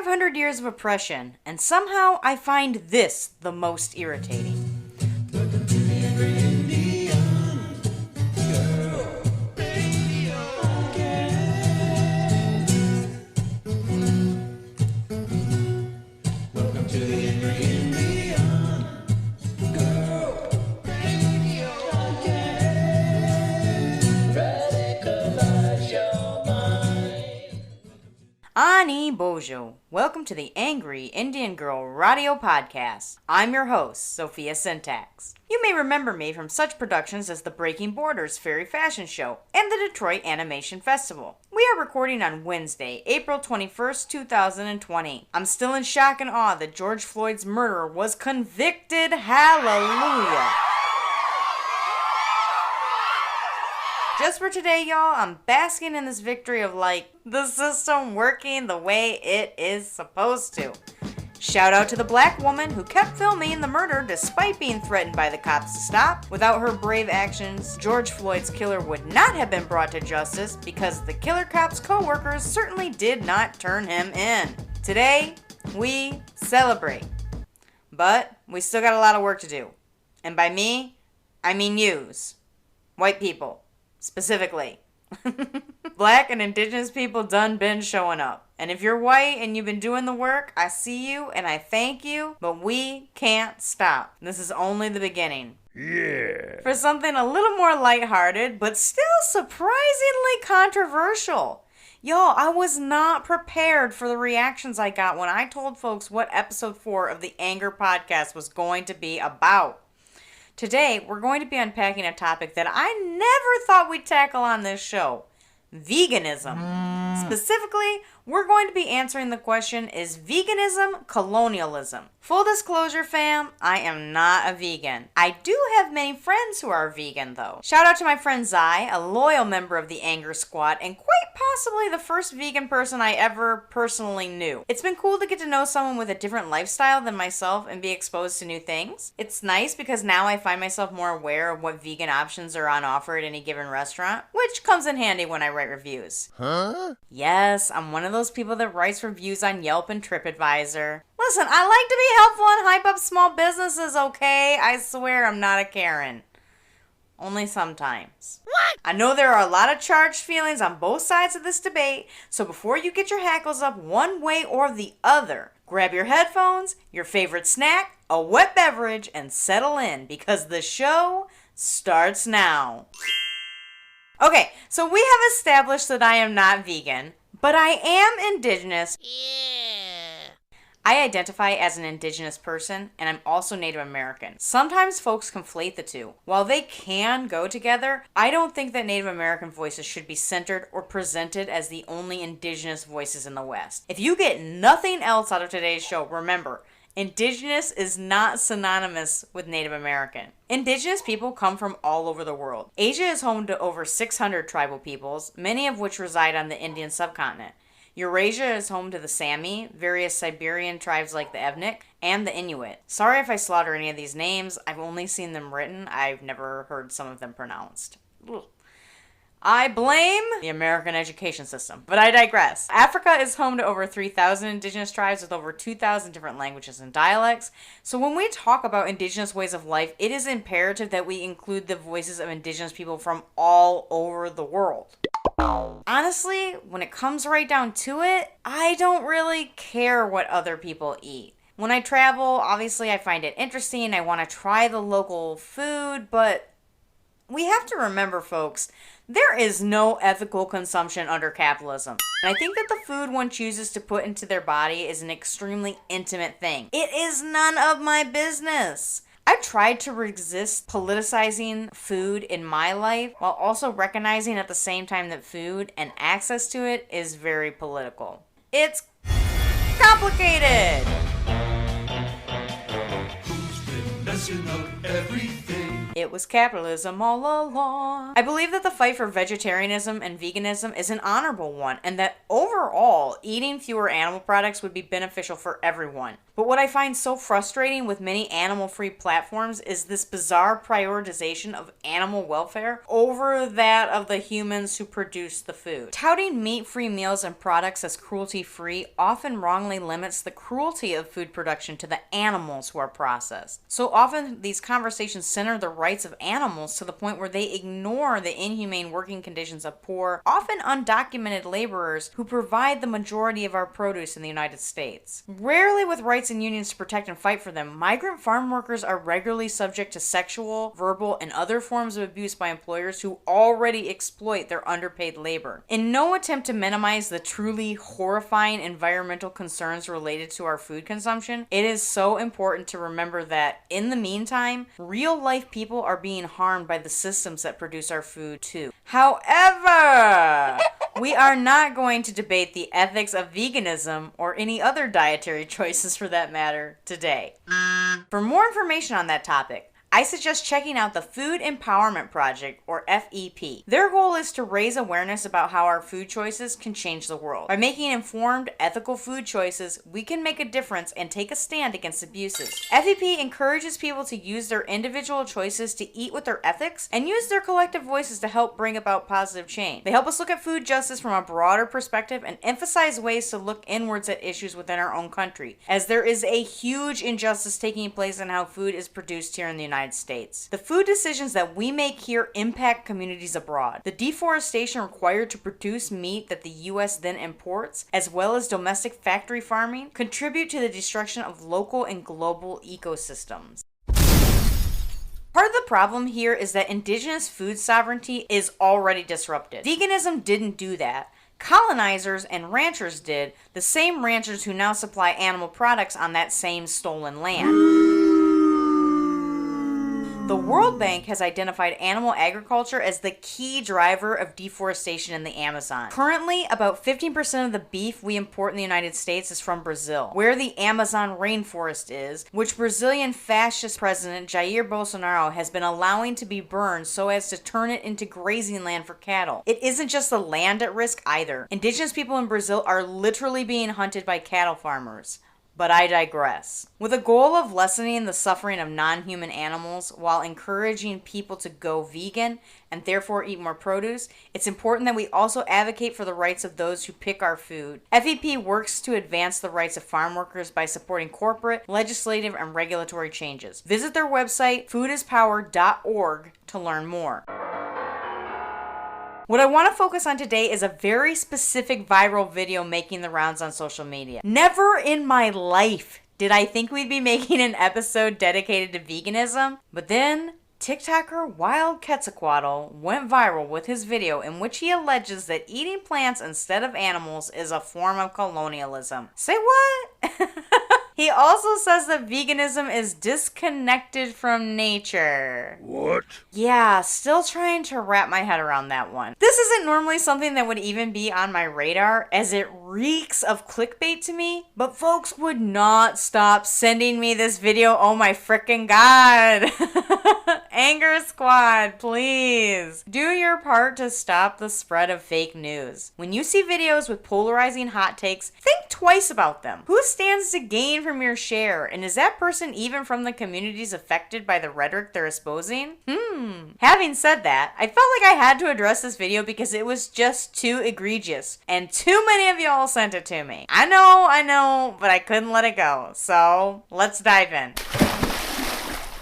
500 years of oppression, and somehow I find this the most irritating. Welcome to the Angry Indian Girl Radio Podcast. Welcome to the Angry Indian Girl Radio Podcast. Radicalize your mind. Ani Bojo. Welcome to the Angry Indian Girl Radio Podcast. I'm your host, Sofia Syntaxx. You may remember me from such productions as the Breaking Borders Fairy Fashion Show and the Detroit Animation Festival. We are recording on Wednesday, April 21st, 2020. I'm still in shock and awe that George Floyd's murderer was convicted. Hallelujah. Just for today, y'all, I'm basking in this victory of, the system working the way it is supposed to. Shout out to the black woman who kept filming the murder despite being threatened by the cops to stop. Without her brave actions, George Floyd's killer would not have been brought to justice because the killer cop's co-workers certainly did not turn him in. Today, we celebrate. But we still got a lot of work to do. And by me, I mean yous. White people. Specifically. Black and indigenous people done been showing up. And if you're white and you've been doing the work, I see you and I thank you, but we can't stop. This is only the beginning. Yeah. For something a little more lighthearted, but still surprisingly controversial. Y'all, I was not prepared for the reactions I got when I told folks what episode 4 of the ANGR Podcast was going to be about. Today, we're going to be unpacking a topic that I never thought we'd tackle on this show. Veganism. Specifically, we're going to be answering the question, is veganism colonialism? Full disclosure, fam, I am not a vegan. I do have many friends who are vegan, though. Shout out to my friend Zai, a loyal member of the ANGR Squad, and quite possibly the first vegan person I ever personally knew. It's been cool to get to know someone with a different lifestyle than myself and be exposed to new things. It's nice because now I find myself more aware of what vegan options are on offer at any given restaurant, which comes in handy when I write reviews. Huh? Yes, I'm one of those people that writes reviews on Yelp and TripAdvisor. Listen, I like to be helpful and hype up small businesses, okay? I swear I'm not a Karen. Only sometimes. What? I know there are a lot of charged feelings on both sides of this debate, so before you get your hackles up one way or the other, grab your headphones, your favorite snack, a wet beverage, and settle in because the show starts now. Okay, so we have established that I am not vegan, but I am indigenous. Yeah. I identify as an indigenous person, and I'm also Native American. Sometimes folks conflate the two. While they can go together, I don't think that Native American voices should be centered or presented as the only indigenous voices in the West. If you get nothing else out of today's show, remember, Indigenous is not synonymous with Native American. Indigenous people come from all over the world. Asia is home to over 600 tribal peoples, many of which reside on the Indian subcontinent. Eurasia is home to the Sami, various Siberian tribes like the Evnik, and the Inuit. Sorry if I slaughter any of these names. I've only seen them written. I've never heard some of them pronounced. Ugh. I blame the American education system, but I digress. Africa is home to over 3,000 indigenous tribes with over 2,000 different languages and dialects. So when we talk about indigenous ways of life, it is imperative that we include the voices of indigenous people from all over the world. Honestly, when it comes right down to it, I don't really care what other people eat. When I travel, obviously I find it interesting. I want to try the local food, but we have to remember, folks, there is no ethical consumption under capitalism. And I think that the food one chooses to put into their body is an extremely intimate thing. It is none of my business. I've tried to resist politicizing food in my life while also recognizing at the same time that food and access to it is very political. It's complicated. Who's written the messing up everything. It was capitalism all along. I believe that the fight for vegetarianism and veganism is an honorable one, and that overall, eating fewer animal products would be beneficial for everyone. But what I find so frustrating with many animal-free platforms is this bizarre prioritization of animal welfare over that of the humans who produce the food. Touting meat-free meals and products as cruelty-free often wrongly limits the cruelty of food production to the animals who are processed. So often these conversations center the rights of animals to the point where they ignore the inhumane working conditions of poor, often undocumented laborers who provide the majority of our produce in the United States. Rarely with rights and unions to protect and fight for them, migrant farm workers are regularly subject to sexual, verbal, and other forms of abuse by employers who already exploit their underpaid labor. In no attempt to minimize the truly horrifying environmental concerns related to our food consumption, it is so important to remember that, in the meantime, real-life people are being harmed by the systems that produce our food too. However, we are not going to debate the ethics of veganism or any other dietary choices for that matter today. For more information on that topic, I suggest checking out the Food Empowerment Project, or FEP. Their goal is to raise awareness about how our food choices can change the world. By making informed, ethical food choices, we can make a difference and take a stand against abuses. FEP encourages people to use their individual choices to eat with their ethics and use their collective voices to help bring about positive change. They help us look at food justice from a broader perspective and emphasize ways to look inwards at issues within our own country, as there is a huge injustice taking place in how food is produced here in the United States. The food decisions that we make here impact communities abroad. The deforestation required to produce meat that the U.S. then imports, as well as domestic factory farming, contribute to the destruction of local and global ecosystems. Part of the problem here is that indigenous food sovereignty is already disrupted. Veganism didn't do that. Colonizers and ranchers did, the same ranchers who now supply animal products on that same stolen land. The World Bank has identified animal agriculture as the key driver of deforestation in the Amazon. Currently, about 15% of the beef we import in the United States is from Brazil, where the Amazon rainforest is, which Brazilian fascist President Jair Bolsonaro has been allowing to be burned so as to turn it into grazing land for cattle. It isn't just the land at risk either. Indigenous people in Brazil are literally being hunted by cattle farmers. But I digress. With a goal of lessening the suffering of non-human animals while encouraging people to go vegan and therefore eat more produce, it's important that we also advocate for the rights of those who pick our food. FEP works to advance the rights of farm workers by supporting corporate, legislative, and regulatory changes. Visit their website, foodispower.org, to learn more. What I want to focus on today is a very specific viral video making the rounds on social media. Never in my life did I think we'd be making an episode dedicated to veganism, but then TikToker Wild Quetzalcoatl went viral with his video in which he alleges that eating plants instead of animals is a form of colonialism. Say what? He also says that veganism is disconnected from nature. What? Yeah, still trying to wrap my head around that one. This isn't normally something that would even be on my radar, as it reeks of clickbait to me, but folks would not stop sending me this video. Oh my frickin' god. Anger Squad, please. Do your part to stop the spread of fake news. When you see videos with polarizing hot takes, think twice about them. Who stands to gain from your share? And is that person even from the communities affected by the rhetoric they're espousing? Having said that, I felt like I had to address this video because it was just too egregious. And too many of y'all sent it to me. I know, but I couldn't let it go. So, let's dive in.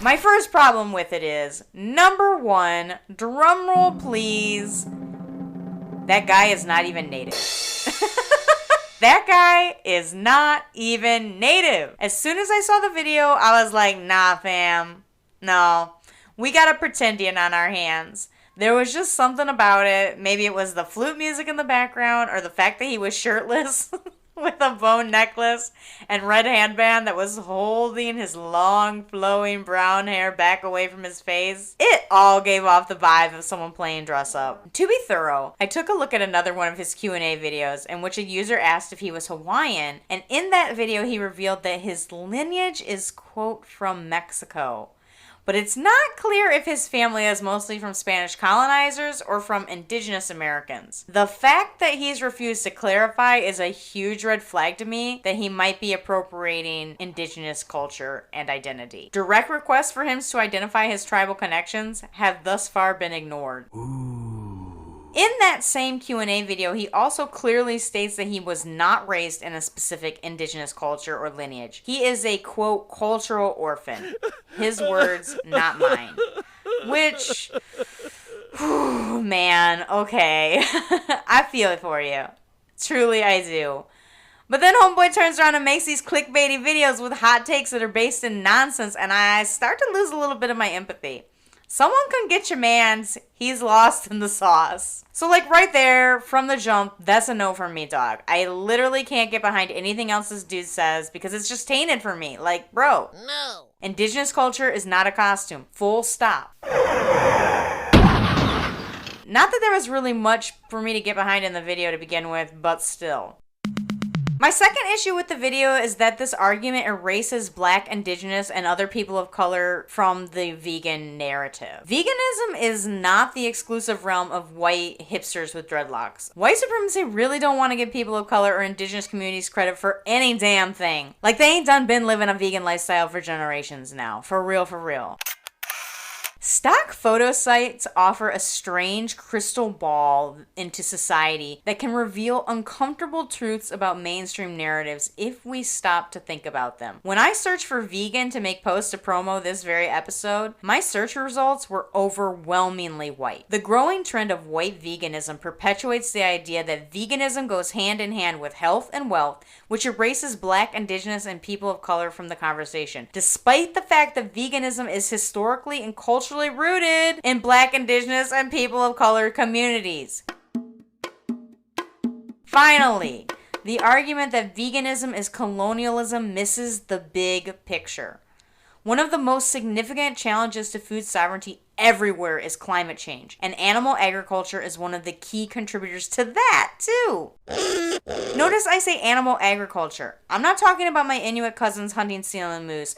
My first problem with it is, number one, drumroll please, that guy is not even native. That guy is not even native. As soon as I saw the video, I was like, nah fam, no, we got a Pretendian on our hands. There was just something about it. Maybe it was the flute music in the background or the fact that he was shirtless. With a bone necklace and red handband that was holding his long flowing brown hair back away from his face. It all gave off the vibe of someone playing dress up. To be thorough, I took a look at another one of his Q&A videos in which a user asked if he was Hawaiian, and in that video he revealed that his lineage is, quote, from Mexico. but it's not clear if his family is mostly from Spanish colonizers or from Indigenous Americans. The fact that he's refused to clarify is a huge red flag to me that he might be appropriating Indigenous culture and identity. Direct requests for him to identify his tribal connections have thus far been ignored. In that same Q&A video, he also clearly states that he was not raised in a specific Indigenous culture or lineage. He is a, quote, cultural orphan. His words, not mine. Which, whew, man, okay. I feel it for you. Truly, I do. But then homeboy turns around and makes these clickbaity videos with hot takes that are based in nonsense, and I start to lose a little bit of my empathy. Someone can get your mans. He's lost in the sauce. So like right there, from the jump, that's a no from me, dog. I literally can't get behind anything else this dude says because it's just tainted for me. Like, bro. No. Indigenous culture is not a costume. Full stop. Not that there was really much for me to get behind in the video to begin with, but still. My second issue with the video is that this argument erases Black, Indigenous, and other people of color from the vegan narrative. Veganism is not the exclusive realm of white hipsters with dreadlocks. White supremacy really don't want to give people of color or Indigenous communities credit for any damn thing. Like they ain't done been living a vegan lifestyle for generations now. For real, for real. Stock photo sites offer a strange crystal ball into society that can reveal uncomfortable truths about mainstream narratives if we stop to think about them. When I searched for vegan to make posts to promo this very episode, my search results were overwhelmingly white. The growing trend of white veganism perpetuates the idea that veganism goes hand in hand with health and wealth, which erases Black, Indigenous, and people of color from the conversation, despite the fact that veganism is historically and culturally rooted in Black, Indigenous, and people of color communities. Finally, the argument that veganism is colonialism misses the big picture. One of the most significant challenges to food sovereignty everywhere is climate change, and animal agriculture is one of the key contributors to that, too. Notice I say animal agriculture. I'm not talking about my Inuit cousins hunting seal and moose.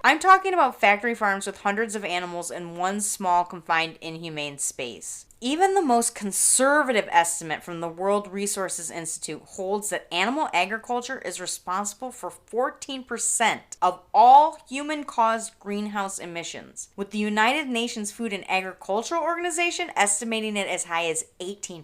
I'm talking about factory farms with hundreds of animals in one small, confined, inhumane space. Even the most conservative estimate from the World Resources Institute holds that animal agriculture is responsible for 14% of all human-caused greenhouse emissions, with the United Nations Food and Agricultural Organization estimating it as high as 18%.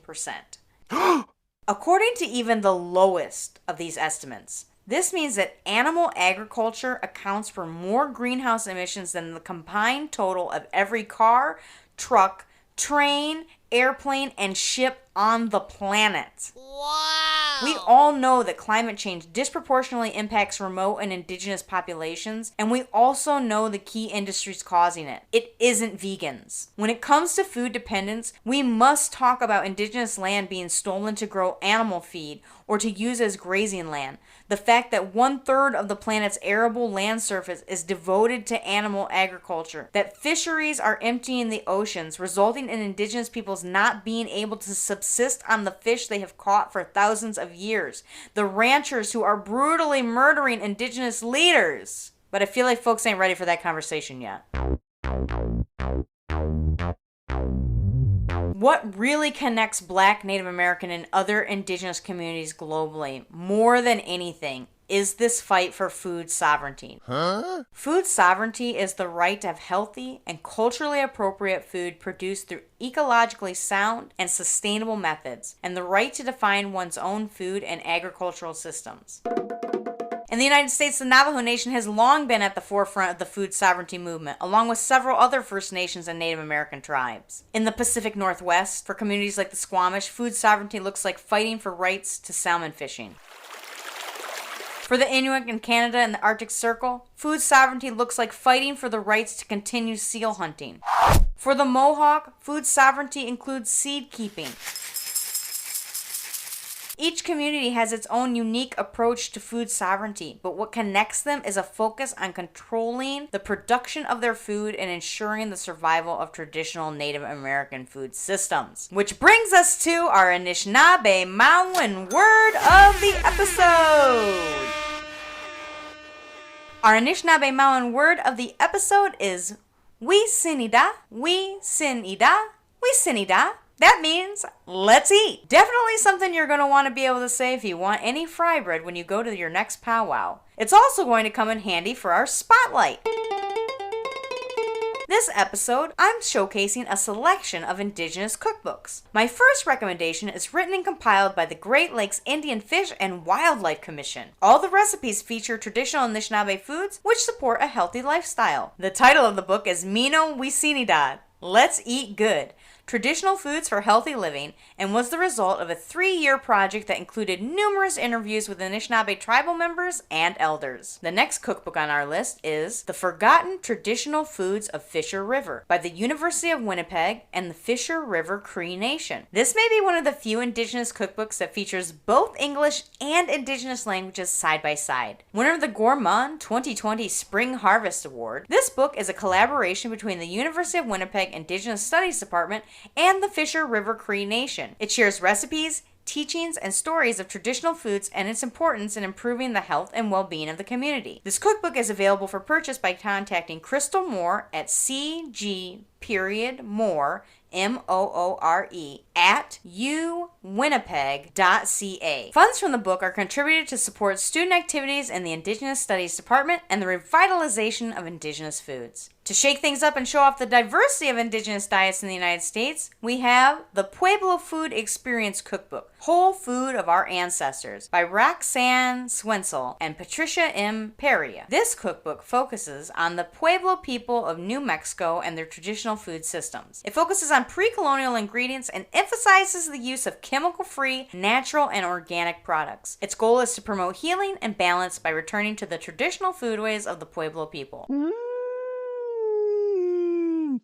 According to even the lowest of these estimates, this means that animal agriculture accounts for more greenhouse emissions than the combined total of every car, truck, train, airplane, and ship on the planet. Wow! We all know that climate change disproportionately impacts remote and Indigenous populations, and we also know the key industries causing it. It isn't vegans. When it comes to food dependence, we must talk about Indigenous land being stolen to grow animal feed or to use as grazing land. The fact that 1/3 of the planet's arable land surface is devoted to animal agriculture. That fisheries are emptying the oceans, resulting in Indigenous peoples not being able to subsist on the fish they have caught for thousands of years. The ranchers who are brutally murdering Indigenous leaders. But I feel like folks ain't ready for that conversation yet. What really connects Black, Native American, and other Indigenous communities globally, more than anything, is this fight for food sovereignty. Food sovereignty is the right to have healthy and culturally appropriate food produced through ecologically sound and sustainable methods, and the right to define one's own food and agricultural systems. In the United States, the Navajo Nation has long been at the forefront of the food sovereignty movement, along with several other First Nations and Native American tribes. In the Pacific Northwest, for communities like the Squamish, food sovereignty looks like fighting for rights to salmon fishing. For the Inuit in Canada and the Arctic Circle, food sovereignty looks like fighting for the rights to continue seal hunting. For the Mohawk, food sovereignty includes seed keeping. Each community has its own unique approach to food sovereignty, but what connects them is a focus on controlling the production of their food and ensuring the survival of traditional Native American food systems. Which brings us to our Anishinaabemowin word of the episode. Our Anishinaabemowin word of the episode is WIISINIDAA, WIISINIDAA, WIISINIDAA. That means, let's eat. Definitely something you're going to want to be able to say if you want any fry bread when you go to your next powwow. It's also going to come in handy for our spotlight. This episode, I'm showcasing a selection of Indigenous cookbooks. My first recommendation is written and compiled by the Great Lakes Indian Fish and Wildlife Commission. All the recipes feature traditional Anishinaabe foods which support a healthy lifestyle. The title of the book is Mino WIISINIDAA, Let's Eat Good. Traditional Foods for Healthy Living, and was the result of a 3-year project that included numerous interviews with Anishinaabe tribal members and elders. The next cookbook on our list is The Forgotten Traditional Foods of Fisher River by the University of Winnipeg and the Fisher River Cree Nation. This may be one of the few Indigenous cookbooks that features both English and Indigenous languages side by side. Winner of the Gourmand 2020 Spring Harvest Award, this book is a collaboration between the University of Winnipeg Indigenous Studies Department and the Fisher River Cree Nation. It shares recipes, teachings, and stories of traditional foods and its importance in improving the health and well-being of the community. This cookbook is available for purchase by contacting Crystal Moore at cg.moore, MOORE, at uwinnipeg.ca. Funds from the book are contributed to support student activities in the Indigenous Studies Department and the revitalization of Indigenous foods. To shake things up and show off the diversity of Indigenous diets in the United States, we have the Pueblo Food Experience Cookbook, Whole Food of Our Ancestors, by Roxanne Swensel and Patricia M. Perea. This cookbook focuses on the Pueblo people of New Mexico and their traditional food systems. It focuses on pre-colonial ingredients and emphasizes the use of chemical-free, natural, and organic products. Its goal is to promote healing and balance by returning to the traditional foodways of the Pueblo people.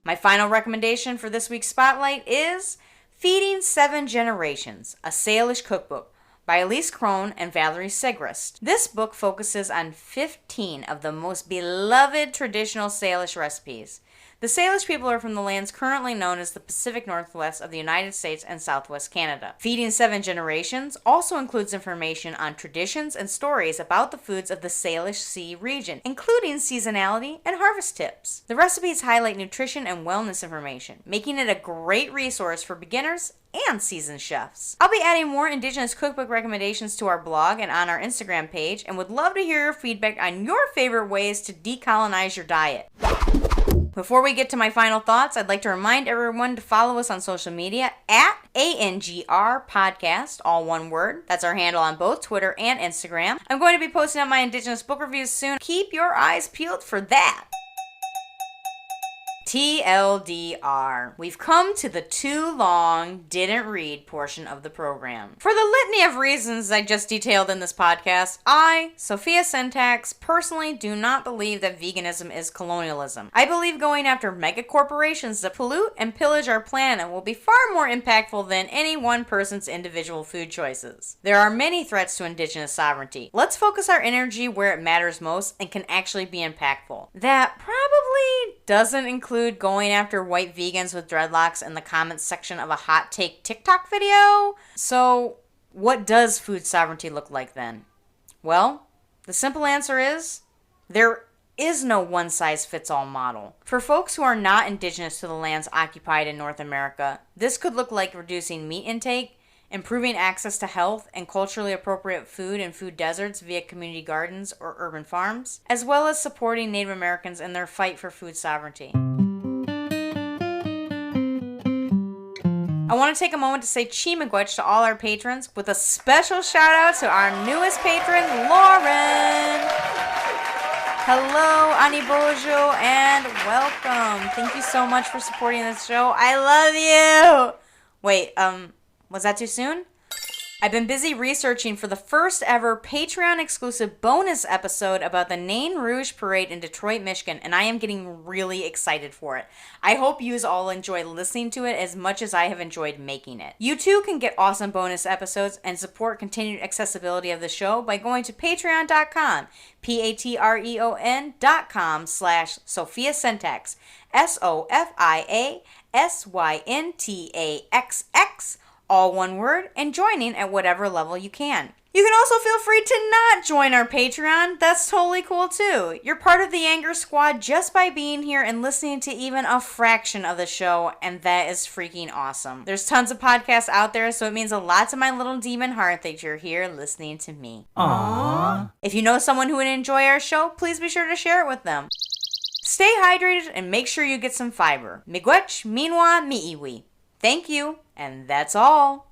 My final recommendation for this week's Spotlight is Feeding 7 Generations, a Salish Cookbook by Elise Krohn and Valerie Segrist. This book focuses on 15 of the most beloved traditional Salish recipes. The Salish people are from the lands currently known as the Pacific Northwest of the United States and Southwest Canada. Feeding 7 Generations also includes information on traditions and stories about the foods of the Salish Sea region, including seasonality and harvest tips. The recipes highlight nutrition and wellness information, making it a great resource for beginners and seasoned chefs. I'll be adding more Indigenous cookbook recommendations to our blog and on our Instagram page, and would love to hear your feedback on your favorite ways to decolonize your diet. Before we get to my final thoughts, I'd like to remind everyone to follow us on social media at ANGR Podcast, all one word. That's our handle on both Twitter and Instagram. I'm going to be posting on my Indigenous book reviews soon. Keep your eyes peeled for that. TLDR. We've come to the too long, didn't read portion of the program. For the litany of reasons I just detailed in this podcast, I, Sofia Syntaxx, personally do not believe that veganism is colonialism. I believe going after mega corporations that pollute and pillage our planet will be far more impactful than any one person's individual food choices. There are many threats to Indigenous sovereignty. Let's focus our energy where it matters most and can actually be impactful. That probably doesn't include going after white vegans with dreadlocks in the comments section of a hot take TikTok video. So, what does food sovereignty look like then? Well, the simple answer is, there is no one-size-fits-all model. For folks who are not indigenous to the lands occupied in North America, this could look like reducing meat intake, improving access to health and culturally appropriate food in food deserts via community gardens or urban farms, as well as supporting Native Americans in their fight for food sovereignty. I want to take a moment to say Chi-miigwech to all our patrons, with a special shout out to our newest patron, Lauren. Hello, Ani Bojo, and welcome. Thank you so much for supporting this show. I love you. Wait, was that too soon? I've been busy researching for the first ever Patreon exclusive bonus episode about the Nain Rouge Parade in Detroit, Michigan, and I am getting really excited for it. I hope you all enjoy listening to it as much as I have enjoyed making it. You too can get awesome bonus episodes and support continued accessibility of the show by going to patreon.com, patreon.com/Sofia Syntaxx, SOFIASYNTAXX, all one word, and joining at whatever level you can. You can also feel free to not join our Patreon. That's totally cool too. You're part of the ANGR squad just by being here and listening to even a fraction of the show, and that is freaking awesome. There's tons of podcasts out there, so it means a lot to my little demon heart that you're here listening to me. Aww. If you know someone who would enjoy our show, please be sure to share it with them. Stay hydrated and make sure you get some fiber. Miigwech, minwa, miiwi. Thank you, and that's all.